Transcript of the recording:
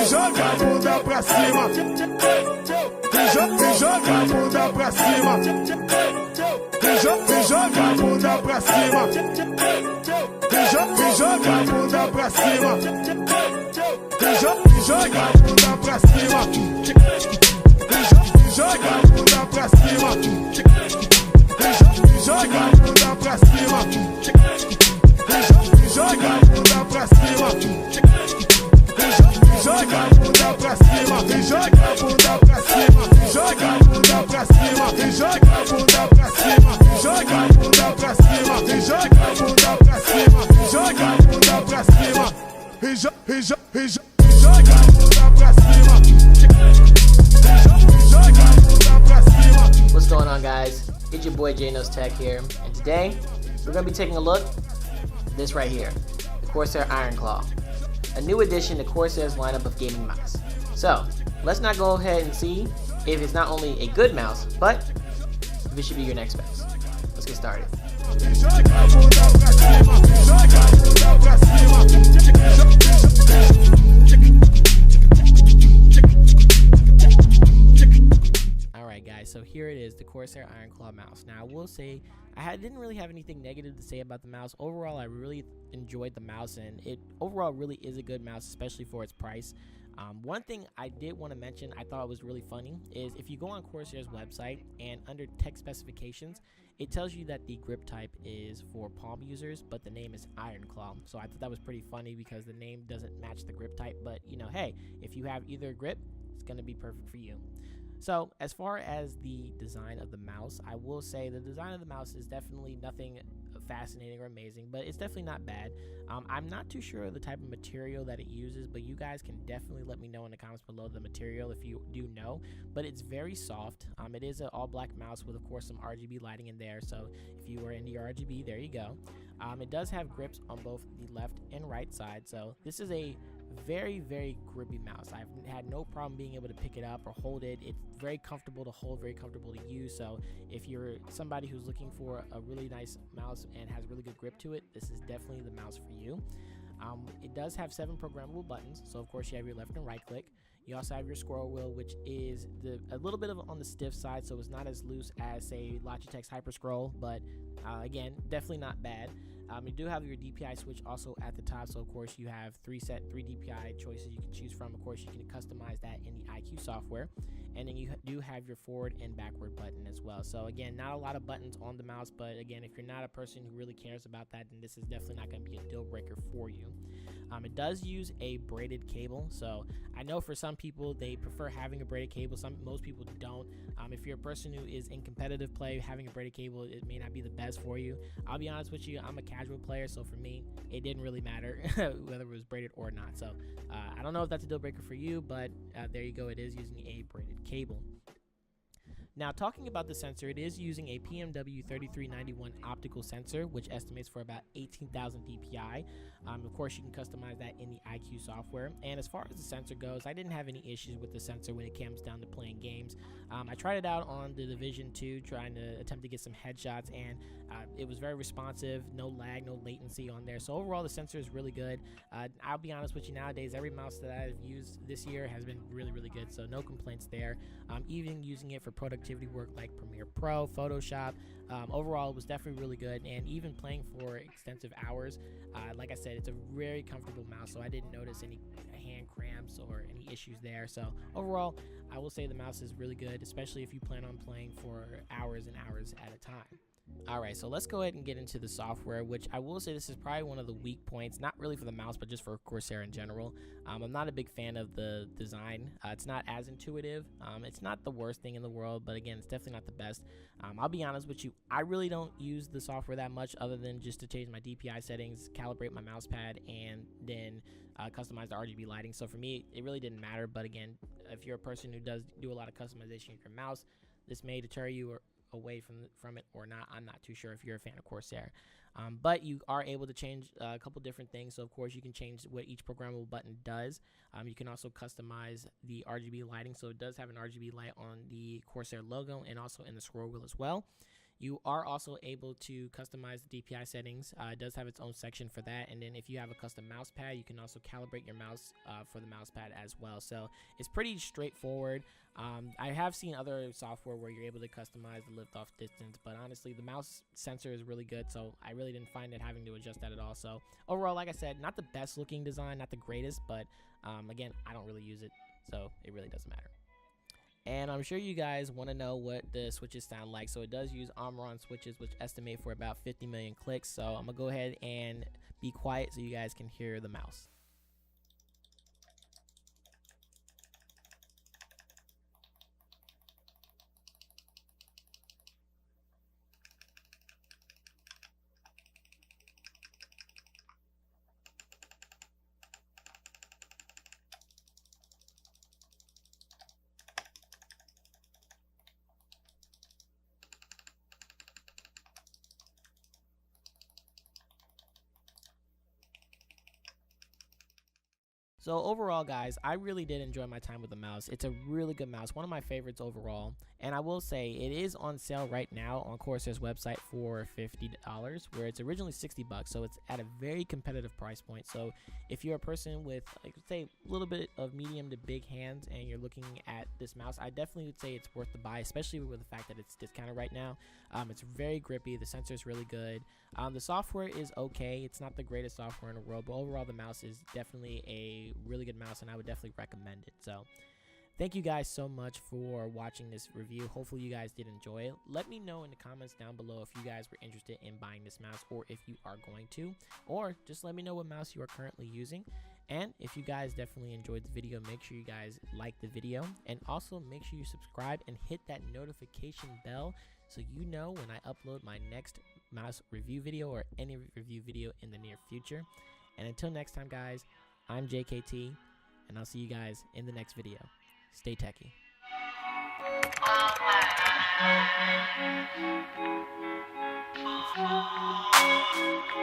joga a bunda pra cima. Joga a bunda pra cima. Joga a bunda pra cima. Joga a bunda pra cima. Joga a bunda pra cima. Joga a bunda pra cima. Joga a bunda pra cima. Joga a bunda pra cima. Joga a bunda pra cima. Joga a bunda pra cima. Joga a bunda pra cima. Joga a bunda pra cima. Joga a bunda pra cima. Joga a bunda pra cima. Joga a bunda pra cima. Joga a bunda pra cima. Joga a bunda pra cima. What's going on, guys? It's your boy Gnosis Tech here, and today we're going to be taking a look at this right here, the Cosair IronClaw, a new addition to Corsair's lineup of gaming mouse. So let's not go ahead and see if it's not only a good mouse, but if it should be your next best. Let's get started. Alright guys, so here it is, the Corsair IronClaw mouse. Now I will say, didn't really have anything negative to say about the mouse. Overall, I really enjoyed the mouse, and it overall really is a good mouse, especially for its price. One thing I did want to mention, I thought was really funny, is if you go on Corsair's website and under tech specifications, it tells you that the grip type is for palm users, but the name is IronClaw. So I thought that was pretty funny because the name doesn't match the grip type, but you know, hey, if you have either grip, it's going to be perfect for you. So as far as the design of the mouse, I will say the design of the mouse is definitely nothing fascinating or amazing, but it's definitely not bad. I'm not too sure of the type of material that it uses, but you guys can definitely let me know in the comments below the material if you do know. But it's very soft. It is an all black mouse with, of course, some RGB lighting in there, so if you are into your RGB, there you go. It does have grips on both the left and right side, so this is a very grippy mouse. I've had no problem being able to pick it up or hold it. It's very comfortable to hold, very comfortable to use. So if you're somebody who's looking for a really nice mouse and has really good grip to it, this is definitely the mouse for you. It does have 7 programmable buttons, so of course you have your left and right click. You also have your scroll wheel, which is a little bit on the stiff side, so it's not as loose as, say, Logitech's Hyper Scroll, but again, definitely not bad. You do have your DPI switch also at the top, so of course you have 3 DPI choices you can choose from. Of course, you can customize that in the IQ software, and then you do have your forward and backward button as well. So again, not a lot of buttons on the mouse, but again, if you're not a person who really cares about that, then this is definitely not going to be a deal breaker for you. It does use a braided cable, so I know for some people they prefer having a braided cable. Most people don't. If you're a person who is in competitive play, having a braided cable, it may not be the best for you. I'll be honest with you, I'm a casual player, so for me it didn't really matter whether it was braided or not. So I don't know if that's a deal breaker for you, but there you go, it is using a braided cable. Now, talking about the sensor, it is using a PMW 3391 optical sensor, which estimates for about 18,000 DPI. Of course, you can customize that in the IQ software. And as far as the sensor goes, I didn't have any issues with the sensor when it comes down to playing games. I tried it out on the Division 2, trying to attempt to get some headshots, and it was very responsive, no lag, no latency on there. So overall, the sensor is really good. I'll be honest with you, nowadays, every mouse that I've used this year has been really good, so no complaints there. Even using it for productivity work like Premiere Pro, Photoshop, overall it was definitely really good. And even playing for extensive hours, like I said, it's a very comfortable mouse, so I didn't notice any hand cramps or any issues there. So overall, I will say the mouse is really good, especially if you plan on playing for hours and hours at a time. Alright, so let's go ahead and get into the software, which I will say this is probably one of the weak points, not really for the mouse, but just for Corsair in general. I'm not a big fan of the design. It's not as intuitive. It's not the worst thing in the world, but again, it's definitely not the best. I'll be honest with you, I really don't use the software that much other than just to change my DPI settings, calibrate my mouse pad, and then customize the RGB lighting. So for me, it really didn't matter, but again, if you're a person who does do a lot of customization of your mouse, this may deter you away from it or not. I'm not too sure if you're a fan of Corsair, but you are able to change a couple different things. So of course you can change what each programmable button does. You can also customize the RGB lighting, so it does have an RGB light on the Corsair logo and also in the scroll wheel as well. You are also able to customize the DPI settings. It does have its own section for that. And then if you have a custom mouse pad, you can also calibrate your mouse for the mouse pad as well. So it's pretty straightforward. I have seen other software where you're able to customize the lift off distance, but honestly the mouse sensor is really good, so I really didn't find it having to adjust that at all. So overall, like I said, not the best looking design, not the greatest, but again, I don't really use it, so it really doesn't matter. And I'm sure you guys want to know what the switches sound like. So it does use Omron switches, which estimate for about 50 million clicks. So I'm gonna go ahead and be quiet so you guys can hear the mouse. So overall, guys, I really did enjoy my time with the mouse. It's a really good mouse, one of my favorites overall. And I will say it is on sale right now on Corsair's website for $50, where it's originally $60. So it's at a very competitive price point. So if you're a person with, like, say, a little bit of medium to big hands and you're looking at this mouse, I definitely would say it's worth the buy, especially with the fact that it's discounted right now. It's very grippy. The sensor is really good. The software is okay. It's not the greatest software in the world, but overall the mouse is definitely a really good mouse, and I would definitely recommend it. So thank you guys so much for watching this review. Hopefully you guys did enjoy it. Let me know in the comments down below if you guys were interested in buying this mouse, or if you are going to, or just let me know what mouse you are currently using. And if you guys definitely enjoyed the video, make sure you guys like the video, and also make sure you subscribe and hit that notification bell so you know when I upload my next mouse review video or any review video in the near future. And until next time, guys, I'm JKT, and I'll see you guys in the next video. Stay techie. Oh,